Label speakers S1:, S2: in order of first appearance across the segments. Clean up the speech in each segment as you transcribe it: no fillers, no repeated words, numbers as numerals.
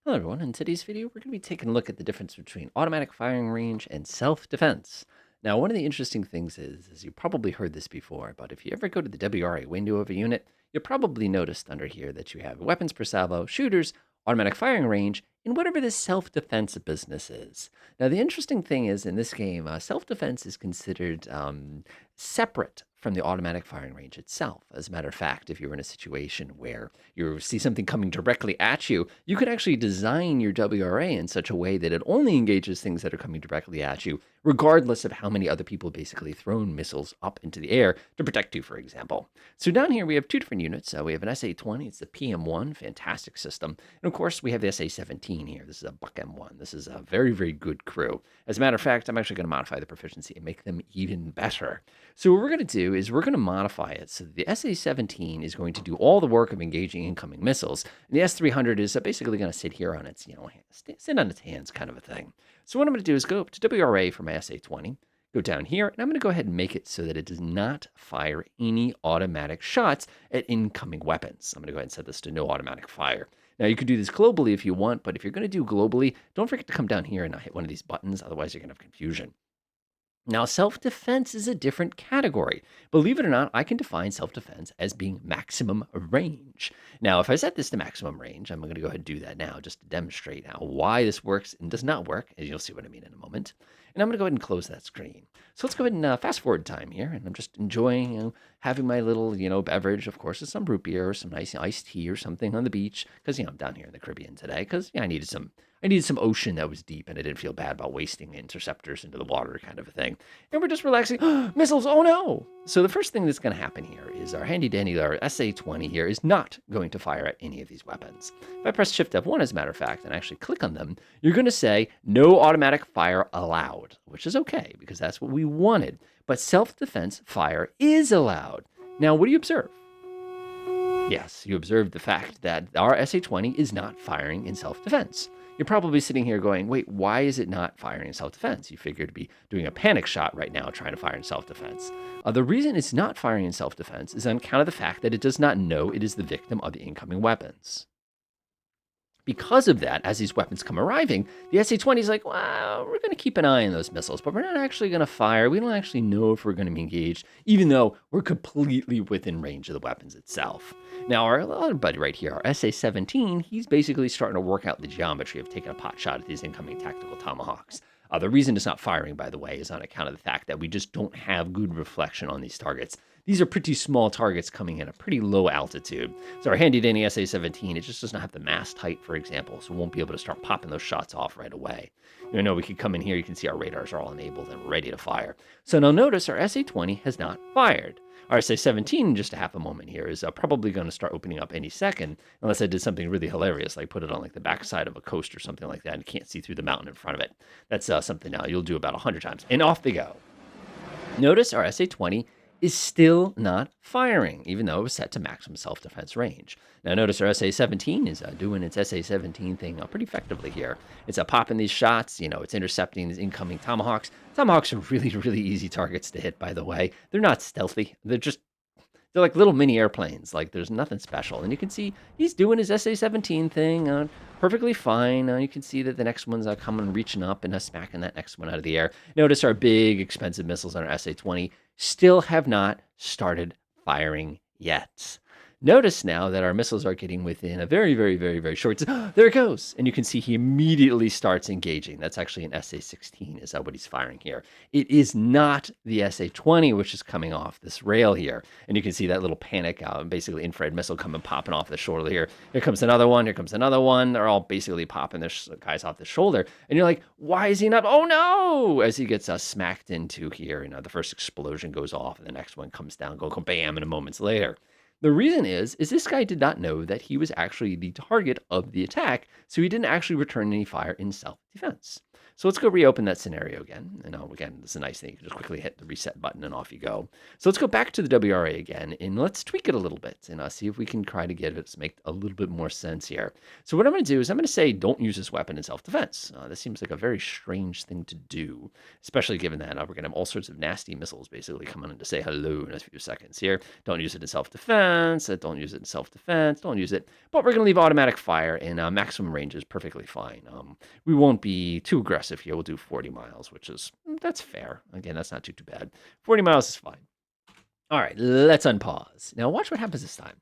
S1: Hello everyone, in today's video we're going to be taking a look at the difference between automatic firing range and self-defense. Now one of the interesting things is you probably heard this before, but if you ever go to the WRA window of a unit, you'll probably noticed under here that you have weapons per salvo, shooters, automatic firing range, and whatever this self-defense business is. Now the interesting thing is in this game, self-defense is considered separate from the automatic firing range itself. As a matter of fact, if you're in a situation where you see something coming directly at you, you could actually design your WRA in such a way that it only engages things that are coming directly at you, regardless of how many other people basically thrown missiles up into the air to protect you, for example. So down here we have two different units. We have an SA-20, it's the PM-1, fantastic system. And of course we have the SA-17 here. This is a Buck M1. This is a very, very good crew. As a matter of fact, I'm actually going to modify the proficiency and make them even better. So what we're going to do is we're going to modify it so that the SA-17 is going to do all the work of engaging incoming missiles, and the S-300 is basically going to sit here on its, sit on its hands kind of a thing. So what I'm going to do is go up to WRA for my SA-20, go down here, and I'm going to go ahead and make it so that it does not fire any automatic shots at incoming weapons. I'm going to go ahead and set this to no automatic fire. Now, you could do this globally if you want, but if you're going to do globally, don't forget to come down here and not hit one of these buttons, otherwise you're going to have confusion. Now, self-defense is a different category. Believe it or not, I can define self-defense as being maximum range. Now, if I set this to maximum range, I'm going to go ahead and do that now just to demonstrate why this works and does not work, as you'll see what I mean in a moment. And I'm going to go ahead and close that screen. So let's go ahead and fast forward time here, and I'm just enjoying having my little, beverage, of course, with some root beer or some nice iced tea or something on the beach, because, I'm down here in the Caribbean today, because I needed some ocean that was deep, and I didn't feel bad about wasting interceptors into the water kind of a thing. And we're just relaxing. Missiles, oh no! So the first thing that's going to happen here is our handy dandy, our SA-20 here is not going to fire at any of these weapons. If I press Shift F1, as a matter of fact, and actually click on them, you're going to say no automatic fire allowed, which is okay because that's what we wanted. But self-defense fire is allowed. Now, what do you observe? Yes, you observe the fact that our SA-20 is not firing in self-defense. You're probably sitting here going, wait, why is it not firing in self-defense? You figure to be doing a panic shot right now trying to fire in self-defense. The reason it's not firing in self-defense is on account of the fact that it does not know it is the victim of the incoming weapons. Because of that, as these weapons come arriving, the SA-20 is like, well, we're going to keep an eye on those missiles, but we're not actually going to fire. We don't actually know if we're going to be engaged, even though we're completely within range of the weapons itself. Now, our other buddy right here, our SA-17, he's basically starting to work out the geometry of taking a pot shot at these incoming tactical tomahawks. The reason it's not firing, by the way, is on account of the fact that we just don't have good reflection on these targets. These are pretty small targets coming in a pretty low altitude. So our handy dandy SA-17, it just doesn't have the mast height, for example, so we won't be able to start popping those shots off right away. You know, we could come in here, you can see our radars are all enabled and ready to fire. So now notice our SA-20 has not fired. Our SA-17, in just a half a moment here, is probably going to start opening up any second, unless I did something really hilarious, like put it on like the backside of a coast or something like that, and you can't see through the mountain in front of it. That's something now you'll do about 100 times, and off they go. Notice our SA-20 is still not firing, even though it was set to maximum self-defense range. Now notice our SA-17 is doing its SA-17 thing pretty effectively here. It's popping these shots, it's intercepting these incoming tomahawks. Tomahawks are really, really easy targets to hit, by the way. They're not stealthy. They're like little mini airplanes. Like, there's nothing special. And you can see he's doing his SA-17 thing perfectly fine. You can see that the next one's coming, reaching up, and smacking that next one out of the air. Notice our big, expensive missiles on our SA-20 still have not started firing yet. Notice now that our missiles are getting within a very, very, very, very short... There it goes! And you can see he immediately starts engaging. That's actually an SA-16 is what he's firing here. It is not the SA-20, which is coming off this rail here. And you can see that little panic, basically infrared missile coming popping off the shoulder here. Here comes another one. Here comes another one. They're all basically popping their guys off the shoulder. And you're like, why is he not... Oh, no! As he gets smacked into here, the first explosion goes off, and the next one comes down, go bam, and a moments later. The reason is this guy did not know that he was actually the target of the attack, so he didn't actually return any fire in self-defense. So let's go reopen that scenario again. And again, this is a nice thing. You can just quickly hit the reset button and off you go. So let's go back to the WRA again and let's tweak it a little bit and see if we can try to get it to make a little bit more sense here. So what I'm going to do is I'm going to say don't use this weapon in self-defense. This seems like a very strange thing to do, especially given that we're going to have all sorts of nasty missiles basically coming in to say hello in a few seconds here. Don't use it in self-defense. Don't use it in self-defense. Don't use it. But we're going to leave automatic fire, and maximum range is perfectly fine. We won't be too aggressive here. We'll do 40 miles, which is, that's fair. Again, that's not too bad. 40 miles is fine. All right, let's unpause. Now watch what happens this time.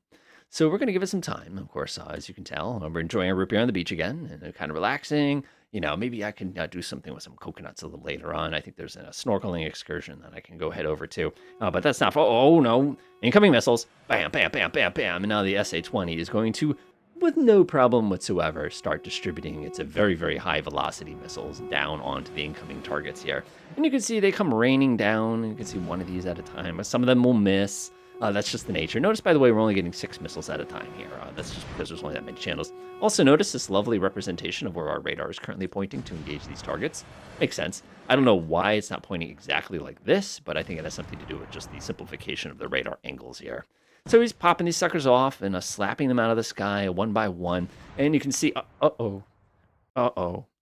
S1: So we're going to give it some time, of course, as you can tell. We're enjoying a root beer on the beach again and kind of relaxing. Maybe I can do something with some coconuts a little later on. I think there's a snorkeling excursion that I can go head over to. But that's not, oh no, incoming missiles. Bam, bam, bam, bam, bam. And now the SA-20 is going to, with no problem whatsoever, start distributing its very, very high velocity missiles down onto the incoming targets here. And you can see they come raining down. You can see one of these at a time. Some of them will miss. That's just the nature. Notice, by the way, we're only getting 6 missiles at a time here. That's just because there's only that many channels. Also, notice this lovely representation of where our radar is currently pointing to engage these targets. Makes sense. I don't know why it's not pointing exactly like this, but I think it has something to do with just the simplification of the radar angles here. So he's popping these suckers off and slapping them out of the sky one by one. And you can see, uh-oh.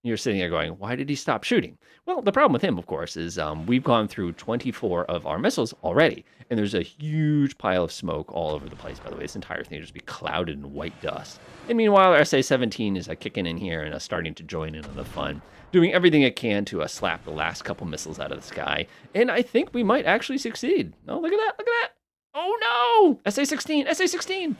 S1: You're sitting there going, why did he stop shooting? Well, the problem with him, of course, is we've gone through 24 of our missiles already. And there's a huge pile of smoke all over the place, by the way. This entire thing will just be clouded in white dust. And meanwhile, our SA-17 is kicking in here and starting to join in on the fun, doing everything it can to slap the last couple missiles out of the sky. And I think we might actually succeed. Oh, look at that. Look at that. Oh, no. SA-16. SA-16.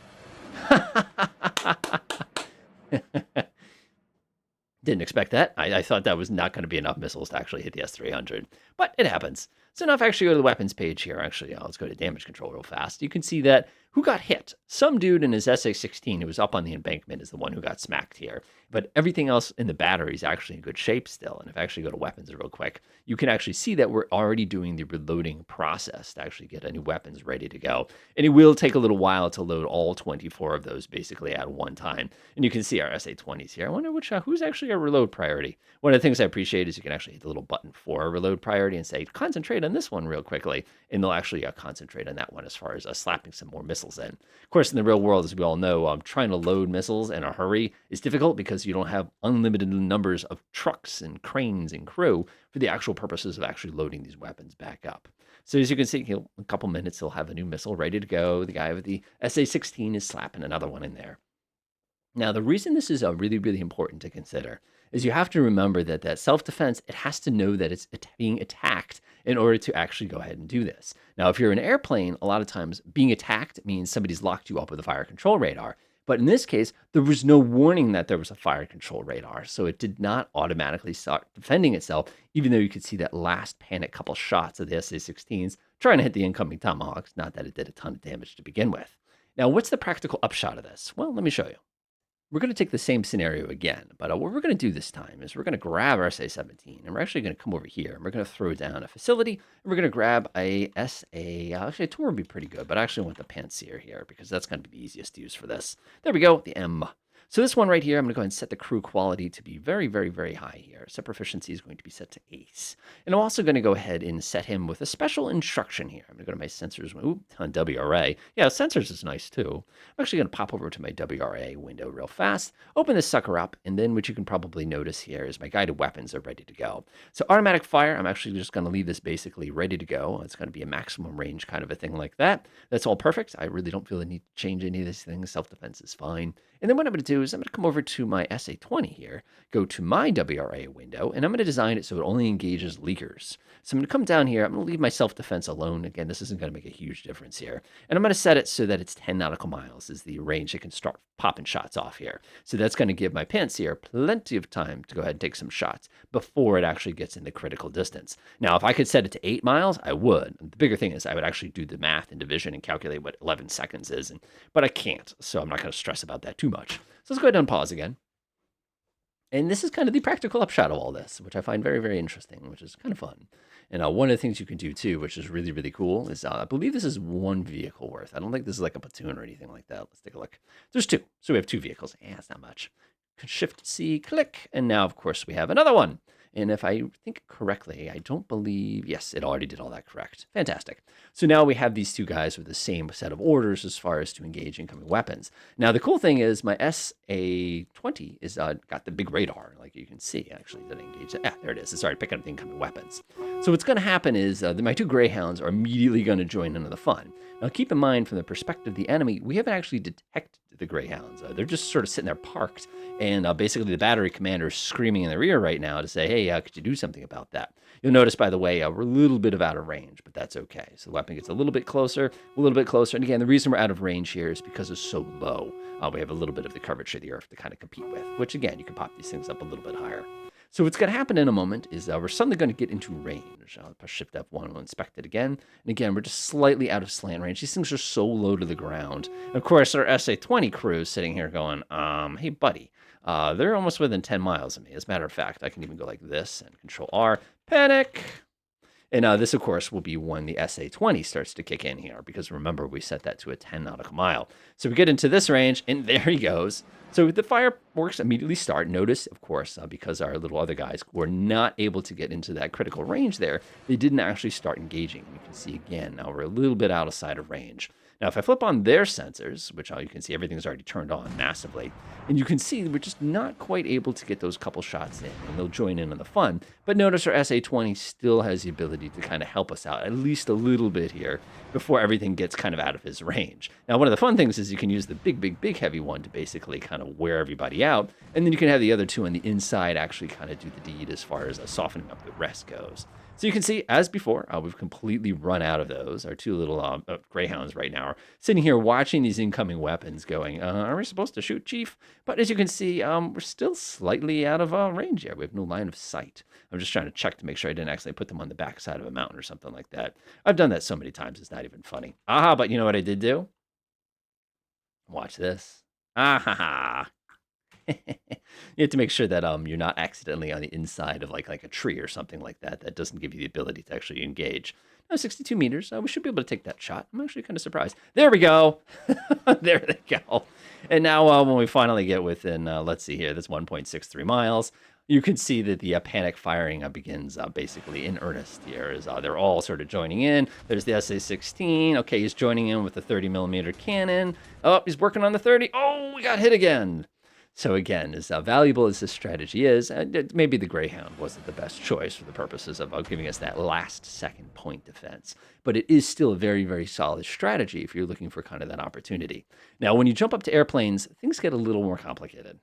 S1: Didn't expect that. I thought that was not going to be enough missiles to actually hit the S-300, but it happens. So now if I actually go to the weapons page here, actually, let's go to damage control real fast. You can see that who got hit? Some dude in his SA-16 who was up on the embankment is the one who got smacked here. But everything else in the battery is actually in good shape still. And if I actually go to weapons real quick, you can actually see that we're already doing the reloading process to actually get any weapons ready to go. And it will take a little while to load all 24 of those basically at one time. And you can see our SA-20s here. I wonder who's actually our reload priority. One of the things I appreciate is you can actually hit the little button for a reload priority and say, concentrate on this one real quickly. And they'll actually concentrate on that one as far as slapping some more missiles in. Of course, in the real world, as we all know, trying to load missiles in a hurry is difficult because you don't have unlimited numbers of trucks and cranes and crew for the actual purposes of actually loading these weapons back up. So as you can see, in a couple minutes, he'll have a new missile ready to go. The guy with the SA-16 is slapping another one in there. Now, the reason this is really, really important to consider is you have to remember that self-defense, it has to know that it's being attacked in order to actually go ahead and do this. Now, if you're an airplane, a lot of times being attacked means somebody's locked you up with a fire control radar. But in this case, there was no warning that there was a fire control radar, so it did not automatically start defending itself, even though you could see that last panic couple shots of the SA-16s trying to hit the incoming Tomahawks, not that it did a ton of damage to begin with. Now, what's the practical upshot of this? Well, let me show you. We're going to take the same scenario again, but what we're going to do this time is we're going to grab our SA-17, and we're actually going to come over here, and we're going to throw down a facility, and we're going to grab a actually a tour would be pretty good, but I actually want the Pantsir here, because that's going to be the easiest to use for this. There we go, the M. So this one right here, I'm going to go ahead and set the crew quality to be very, very, very high here. Set proficiency is going to be set to ace. And I'm also going to go ahead and set him with a special instruction here. I'm going to go to my sensors on WRA. Yeah, sensors is nice too. I'm actually going to pop over to my WRA window real fast, open this sucker up, and then what you can probably notice here is my guided weapons are ready to go. So automatic fire, I'm actually just going to leave this basically ready to go. It's going to be a maximum range kind of a thing like that. That's all perfect. I really don't feel the need to change any of these things. Self-defense is fine. And then what I'm going to do is I'm going to come over to my SA-20 here, go to my WRA window, and I'm going to design it so it only engages leakers. So I'm going to come down here. I'm going to leave my self-defense alone. Again, this isn't going to make a huge difference here. And I'm going to set it so that it's 10 nautical miles is the range it can start popping shots off here. So that's going to give my Pantsir plenty of time to go ahead and take some shots before it actually gets in the critical distance. Now, if I could set it to 8 miles, I would. The bigger thing is I would actually do the math and division and calculate what 11 seconds is, but I can't, so I'm not going to stress about that too much. So let's go ahead and pause again. And this is kind of the practical upshot of all this, which I find very, very interesting, which is kind of fun. And one of the things you can do too, which is really, really cool, is I believe this is one vehicle worth. I don't think this is like a platoon or anything like that. Let's take a look. There's 2. So we have 2 vehicles. Yeah, it's not much. Shift-C, click. And now, of course, we have another one. And if I think correctly, I don't believe, yes, it already did all that correct. Fantastic. So now we have these two guys with the same set of orders as far as to engage incoming weapons. Now, the cool thing is my SA-20 is got the big radar, like you can see. Actually, did it engage? Yeah, there it is. It started picking up the incoming weapons. So what's going to happen is my two Greyhounds are immediately going to join into the fun. Now, keep in mind, from the perspective of the enemy, we haven't actually detected the Greyhounds. They're just sort of sitting there parked, and basically the battery commander is screaming in the rear right now to say, hey, could you do something about that? You'll notice, by the way, we're a little bit out of range, but that's okay. So the weapon gets a little bit closer. And again, the reason we're out of range here is because it's so low. We have a little bit of the curvature of the earth to kind of compete with, which, again, you can pop these things up a little bit higher. So what's going to happen in a moment is we're suddenly going to get into range. I'll press Shift F1, we'll inspect it again. And again, we're just slightly out of slant range. These things are so low to the ground. And of course, our SA-20 crew is sitting here going, hey, buddy, they're almost within 10 miles of me. As a matter of fact, I can even go like this and Control R, panic. And this, of course, will be when the SA-20 starts to kick in here, because remember, we set that to a 10 nautical mile. So we get into this range, and there he goes. So the fireworks immediately start. Notice, of course, because our little other guys were not able to get into that critical range there, they didn't actually start engaging. You can see, again, now we're a little bit outside of range. Now, if I flip on their sensors, which you can see everything's already turned on massively, and you can see we're just not quite able to get those couple shots in, and they'll join in on the fun. But notice our SA-20 still has the ability to kind of help us out, at least a little bit here, before everything gets kind of out of his range. Now, one of the fun things is you can use the big heavy one to basically kind of wear everybody out, and then you can have the other two on the inside actually kind of do the deed as far as softening up the rest goes. So you can see, as before, we've completely run out of those. Our two little Greyhounds right now are sitting here watching these incoming weapons going, are we supposed to shoot, Chief? But as you can see, we're still slightly out of range here. We have no line of sight. I'm just trying to check to make sure I didn't accidentally put them on the backside of a mountain or something like that. I've done that so many times, it's not even funny. But you know what I did do? Watch this. You have to make sure that you're not accidentally on the inside of like a tree or something like that. That doesn't give you the ability to actually engage. Now, 62 meters. We should be able to take that shot. I'm actually kind of surprised. There we go. There they go. And now when we finally get within, let's see here, that's 1.63 miles. You can see that the panic firing begins basically in earnest here, as they're all sort of joining in. There's the SA-16. Okay, he's joining in with the 30 millimeter cannon. Oh, he's working on the 30. Oh, we got hit again. So again, as valuable as this strategy is, maybe the Greyhound wasn't the best choice for the purposes of giving us that last second point defense. But it is still a very, very solid strategy if you're looking for kind of that opportunity. Now, when you jump up to airplanes, things get a little more complicated.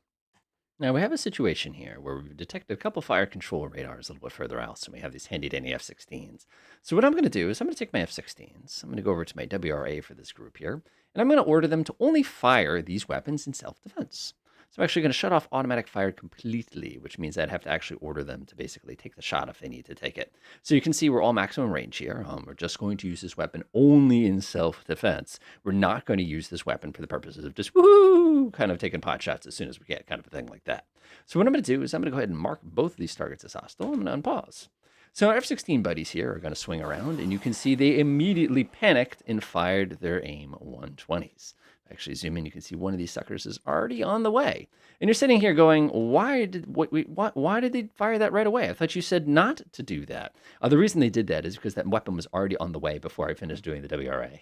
S1: Now, we have a situation here where we've detected a couple fire control radars a little bit further out, so we have these handy-dandy F-16s. So what I'm going to do is I'm going to take my F-16s, I'm going to go over to my WRA for this group here, and I'm going to order them to only fire these weapons in self-defense. So I'm actually going to shut off automatic fire completely, which means I'd have to actually order them to basically take the shot if they need to take it. So you can see we're all maximum range here. We're just going to use this weapon only in self-defense. We're not going to use this weapon for the purposes of just woohoo, kind of taking pot shots as soon as we get, kind of a thing like that. So what I'm going to do is I'm going to go ahead and mark both of these targets as hostile. I'm going to unpause. So our F-16 buddies here are going to swing around, and you can see they immediately panicked and fired their AIM 120s. Actually zoom in, you can see one of these suckers is already on the way. And you're sitting here going, why did they fire that right away? I thought you said not to do that. The reason they did that is because that weapon was already on the way before I finished doing the WRA.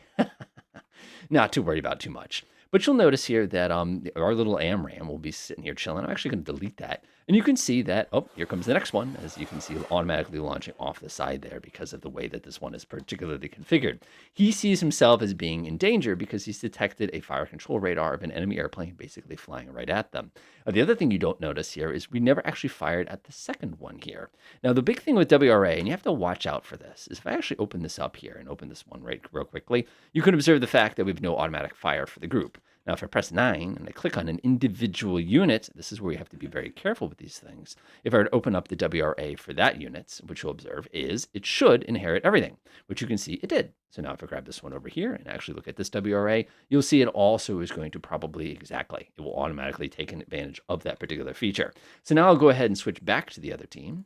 S1: Not to worry about too much. But you'll notice here that our little AMRAM will be sitting here chilling. I'm actually going to delete that. And you can see that, oh, here comes the next one. As you can see, automatically launching off the side there because of the way that this one is particularly configured. He sees himself as being in danger because he's detected a fire control radar of an enemy airplane basically flying right at them. The other thing you don't notice here is we never actually fired at the second one here. Now, the big thing with WRA, and you have to watch out for this, is if I actually open this up here and open this one right real quickly, you can observe the fact that we have no automatic fire for the group. Now, if I press 9 and I click on an individual unit, this is where you have to be very careful with these things. If I were to open up the WRA for that unit, which you'll observe is it should inherit everything, which you can see it did. So now if I grab this one over here and actually look at this WRA, you'll see it also is going to probably exactly, it will automatically take advantage of that particular feature. So now I'll go ahead and switch back to the other team,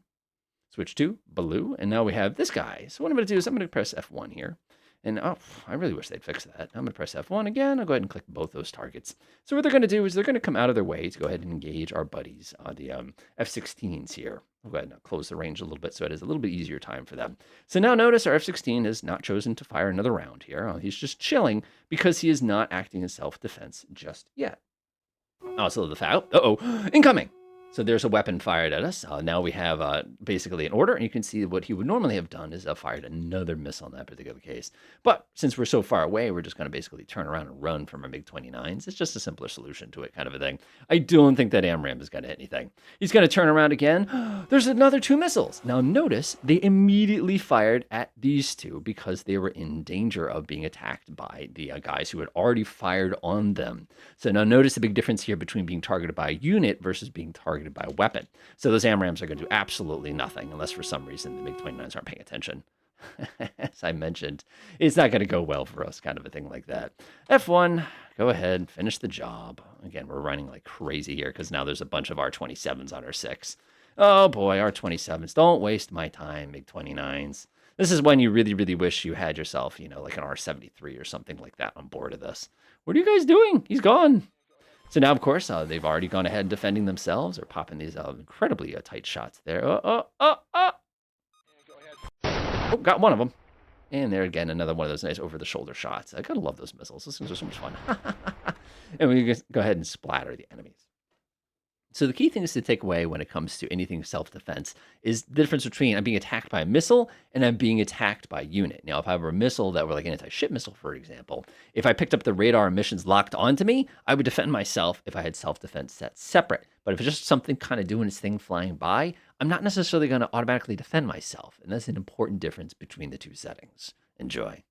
S1: switch to blue, and now we have this guy. So what I'm going to do is I'm going to press F1 here. And oh, I really wish they'd fix that. I'm going to press F1 again. I'll go ahead and click both those targets. So what they're going to do is they're going to come out of their way to go ahead and engage our buddies, the F-16s here. I'll go ahead and close the range a little bit so it is a little bit easier time for them. So now notice our F-16 has not chosen to fire another round here. He's just chilling because he is not acting in self-defense just yet. Also, the foul. Incoming. So there's a weapon fired at us. Now we have basically an order, and you can see what he would normally have done is fired another missile in that particular case. But since we're so far away, we're just going to basically turn around and run from our MiG-29s. It's just a simpler solution to it, kind of a thing. I don't think that AMRAAM is going to hit anything. He's going to turn around again. There's another 2 missiles. Now notice they immediately fired at these 2 because they were in danger of being attacked by the guys who had already fired on them. So now notice the big difference here between being targeted by a unit versus being targeted by a weapon. So those AMRAAMs are going to do absolutely nothing unless for some reason the MiG-29s aren't paying attention. As I mentioned, it's not going to go well for us, kind of a thing like that. F1, go ahead, finish the job. Again, we're running like crazy here because now there's a bunch of R-27s on our 6. Oh boy, R-27s. Don't waste my time, MiG-29s. This is when you really, really wish you had yourself, like an R-73 or something like that on board of this. What are you guys doing? He's gone. So now, of course, they've already gone ahead defending themselves or popping these incredibly tight shots there. Oh, got one of them. And there again, another one of those nice over-the-shoulder shots. I gotta love those missiles. Those things are so much fun. And we just go ahead and splatter the enemies. So the key things to take away when it comes to anything self-defense is the difference between I'm being attacked by a missile and I'm being attacked by a unit. Now, if I were a missile that were like an anti-ship missile, for example, if I picked up the radar emissions locked onto me, I would defend myself if I had self-defense set separate. But if it's just something kind of doing its thing flying by, I'm not necessarily going to automatically defend myself. And that's an important difference between the 2 settings. Enjoy.